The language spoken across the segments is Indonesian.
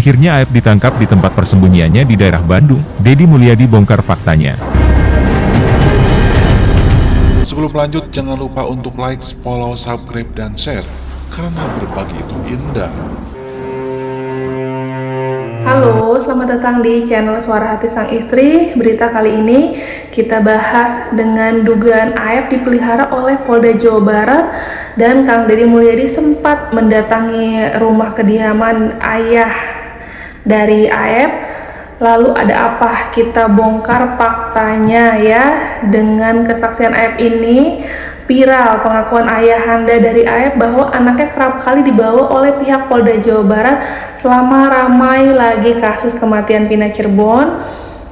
Akhirnya Aep ditangkap di tempat persembunyiannya di daerah Bandung. Deddy Mulyadi bongkar faktanya. Sebelum lanjut, jangan lupa untuk like, follow, subscribe, dan share, karena berbagi itu indah. Halo, selamat datang di channel Suara Hati Sang Istri. Berita kali ini kita bahas dengan dugaan Aep dipelihara oleh Polda Jawa Barat dan Kang Deddy Mulyadi sempat mendatangi rumah kediaman ayah dari Aep. Lalu ada apa? Kita bongkar faktanya ya. Dengan kesaksian Aep ini, viral pengakuan ayahanda dari Aep bahwa anaknya kerap kali dibawa oleh pihak Polda Jawa Barat selama ramai lagi kasus kematian Vina Cirebon.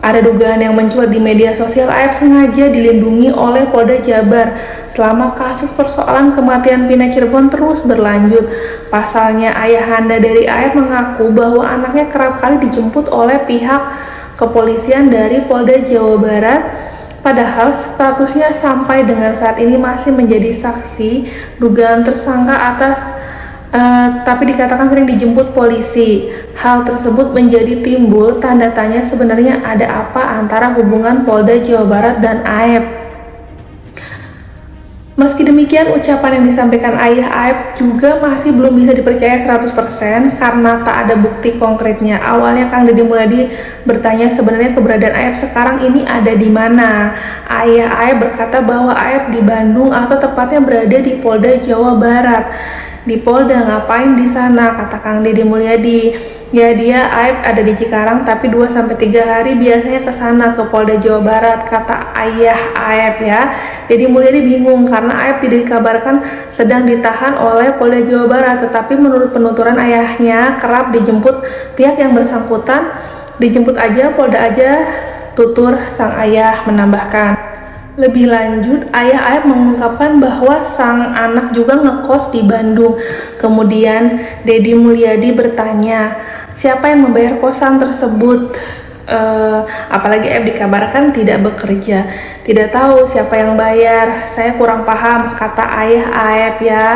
Ada dugaan yang mencuat di media sosial Aep sengaja dilindungi oleh Polda Jabar selama kasus persoalan kematian Vina Cirebon terus berlanjut. Pasalnya ayahanda dari Aep mengaku bahwa anaknya kerap kali dijemput oleh pihak kepolisian dari Polda Jawa Barat. Padahal statusnya sampai dengan saat ini masih menjadi saksi dugaan tersangka tapi dikatakan sering dijemput polisi. Hal tersebut menjadi timbul tanda tanya sebenarnya ada apa antara hubungan Polda Jawa Barat dan Aep. Meski demikian, ucapan yang disampaikan ayah Aep juga masih belum bisa dipercaya 100% karena tak ada bukti konkretnya. Awalnya Kang Deddy Mulyadi bertanya sebenarnya keberadaan Aep sekarang ini ada di mana. Ayah Aep berkata bahwa Aep di Bandung atau tepatnya berada di Polda Jawa Barat. Di Polda ngapain di sana, kata Kang Deddy Mulyadi. Ya, dia Aep ada di Cikarang tapi 2-3 hari biasanya ke sana ke Polda Jawa Barat, kata ayah Aep ya. Deddy Mulyadi bingung karena Aep tidak dikabarkan sedang ditahan oleh Polda Jawa Barat, tetapi menurut penuturan ayahnya kerap dijemput pihak yang bersangkutan. Dijemput aja, Polda aja, tutur sang ayah menambahkan. Lebih lanjut, ayah Aep mengungkapkan bahwa sang anak juga ngekos di Bandung. Kemudian Deddy Mulyadi bertanya, siapa yang membayar kosan tersebut? Apalagi Aep dikabarkan tidak bekerja. Tidak tahu siapa yang bayar, saya kurang paham, kata ayah Aep ya.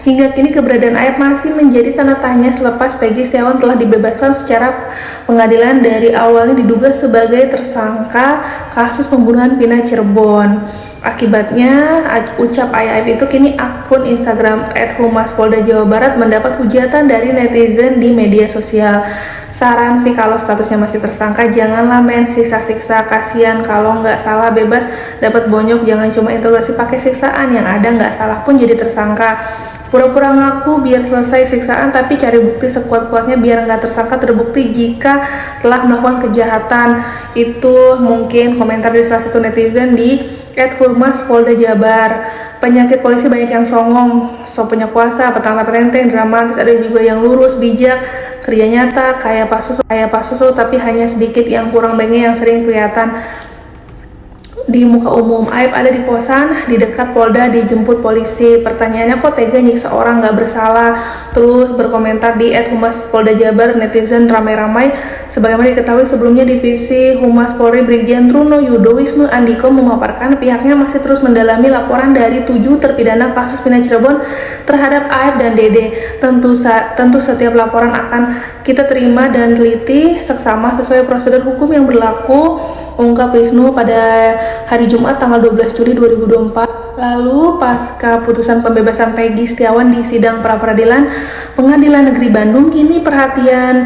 Hingga kini keberadaan Aep masih menjadi tanda tanya selepas Peggy Setiawan telah dibebaskan secara pengadilan dari awalnya diduga sebagai tersangka kasus pembunuhan Vina Cirebon. Akibatnya, ucap ayah Aep itu kini akun Instagram @humaspolda Jawa Barat mendapat hujatan dari netizen di media sosial. Saran sih kalau statusnya masih tersangka, janganlah main siksa-siksa, kasihan kalau nggak salah bebas dapat bonyok, jangan cuma interogasi pakai siksaan, yang ada nggak salah pun jadi tersangka. Pura-pura ngaku biar selesai siksaan tapi cari bukti sekuat-kuatnya biar nggak tersangka terbukti jika telah melakukan kejahatan. Itu mungkin komentar dari salah satu netizen di @humaspolda Jabar. Penyakit polisi banyak yang songong, so punya kuasa, petang-petenteng, dramatis, ada juga yang lurus, bijak, kerja nyata, kayak Pak Susu, tapi hanya sedikit yang kurang baiknya yang sering kelihatan di muka umum. Aep ada di kosan di dekat Polda dijemput polisi. Pertanyaannya kok tega nyiksa orang nggak bersalah? Terus berkomentar di @humaspolda Jabar, netizen ramai-ramai. Sebagaimana diketahui sebelumnya Divisi Humas Polri Brigjen Truno Yudo Wisnu Andiko memaparkan pihaknya masih terus mendalami laporan dari 7 terpidana kasus Vina Cirebon terhadap Aep dan Dede. Tentu setiap laporan akan kita terima dan teliti seksama sesuai prosedur hukum yang berlaku, ungkap Wisnu pada hari Jumat tanggal 12 Juli 2024. Lalu pasca putusan pembebasan Peggy Setiawan di sidang pra-peradilan Pengadilan Negeri Bandung, kini perhatian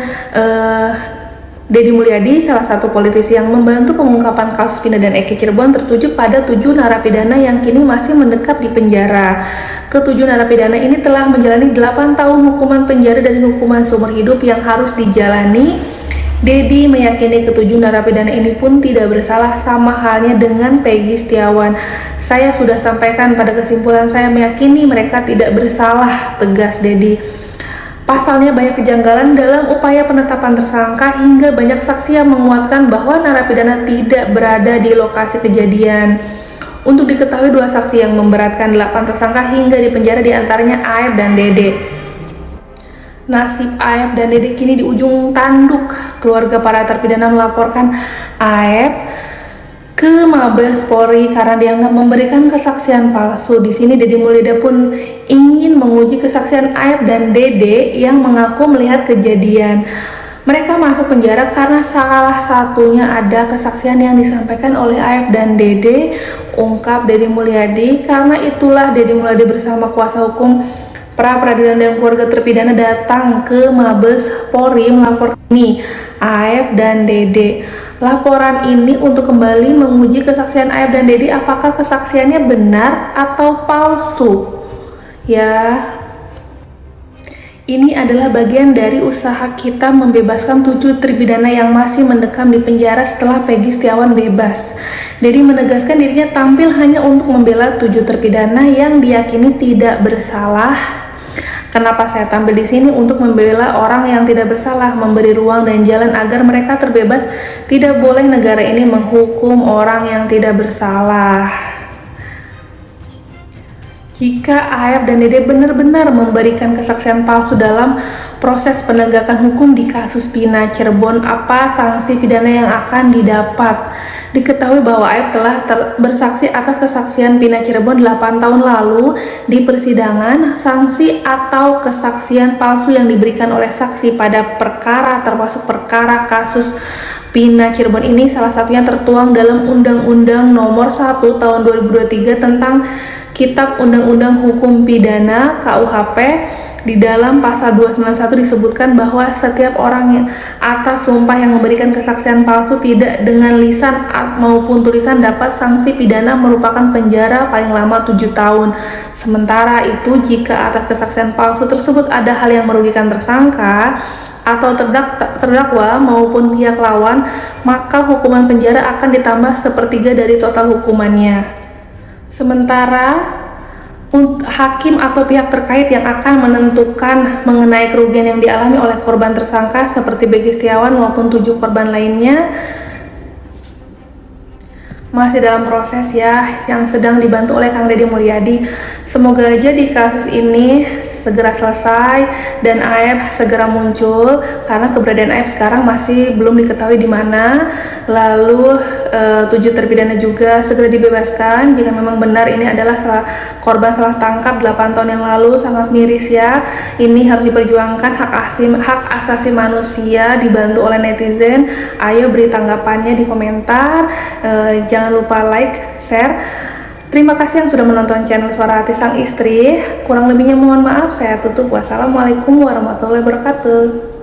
Deddy Mulyadi, salah satu politisi yang membantu pengungkapan kasus Vina dan Eki Cirebon, tertuju pada 7 narapidana yang kini masih mendekap di penjara. Ketujuh narapidana ini telah menjalani 8 tahun hukuman penjara dari hukuman seumur hidup yang harus dijalani. Deddy meyakini ketujuh narapidana ini pun tidak bersalah, sama halnya dengan Peggy Setiawan. Saya sudah sampaikan pada kesimpulan saya meyakini mereka tidak bersalah, tegas Deddy. Pasalnya banyak kejanggalan dalam upaya penetapan tersangka hingga banyak saksi yang menguatkan bahwa narapidana tidak berada di lokasi kejadian. Untuk diketahui 2 saksi yang memberatkan 8 tersangka hingga dipenjara diantaranya Aep dan Dede. Nasib Aep dan Dede kini di ujung tanduk. Keluarga para terpidana melaporkan Aep ke Mabes Polri karena dianggap memberikan kesaksian palsu. Di sini Deddy Mulyadi pun ingin menguji kesaksian Aep dan Dede yang mengaku melihat kejadian. Mereka masuk penjara karena salah satunya ada kesaksian yang disampaikan oleh Aep dan Dede, ungkap Deddy Mulyadi. Karena itulah Deddy Mulyadi bersama kuasa hukum pra peradilan dan keluarga terpidana datang ke Mabes Polri melaporkan ini Aep dan Dede. Laporan ini untuk kembali menguji kesaksian Aep dan Dede, apakah kesaksiannya benar atau palsu. Ya, ini adalah bagian dari usaha kita membebaskan 7 terpidana yang masih mendekam di penjara setelah Peggy Setiawan bebas. Deddy menegaskan dirinya tampil hanya untuk membela 7 terpidana yang diyakini tidak bersalah. Kenapa saya tampil di sini? Untuk membela orang yang tidak bersalah, memberi ruang dan jalan agar mereka terbebas. Tidak boleh negara ini menghukum orang yang tidak bersalah. Jika Aep dan Dede benar-benar memberikan kesaksian palsu dalam proses penegakan hukum di kasus Pina Cirebon, apa sanksi pidana yang akan didapat? Diketahui bahwa Aep telah bersaksi atas kesaksian Pina Cirebon 8 tahun lalu di persidangan. Sanksi atau kesaksian palsu yang diberikan oleh saksi pada perkara termasuk perkara kasus Pina Cirebon ini salah satunya tertuang dalam Undang-Undang Nomor 1 Tahun 2023 tentang Kitab Undang-Undang Hukum Pidana KUHP. Di dalam pasal 291 disebutkan bahwa setiap orang yang atas sumpah yang memberikan kesaksian palsu tidak dengan lisan maupun tulisan dapat sanksi pidana merupakan penjara paling lama 7 tahun. Sementara itu, jika atas kesaksian palsu tersebut ada hal yang merugikan tersangka atau terdakwa maupun pihak lawan, maka hukuman penjara akan ditambah sepertiga dari total hukumannya. Sementara hakim atau pihak terkait yang akan menentukan mengenai kerugian yang dialami oleh korban tersangka seperti Peggy Setiawan maupun 7 korban lainnya masih dalam proses ya, yang sedang dibantu oleh Kang Deddy Mulyadi. Semoga aja di kasus ini segera selesai dan Aep segera muncul, karena keberadaan Aep sekarang masih belum diketahui di mana. Lalu 7 terpidana juga segera dibebaskan jika memang benar ini adalah korban salah tangkap 8 tahun yang lalu. Sangat miris ya, ini harus diperjuangkan hak asasi manusia, dibantu oleh netizen. Ayo beri tanggapannya di komentar, jangan lupa like, share. Terima kasih yang sudah menonton channel Suara Hati Sang Istri. Kurang lebihnya mohon maaf, saya tutup. Wassalamualaikum warahmatullahi wabarakatuh.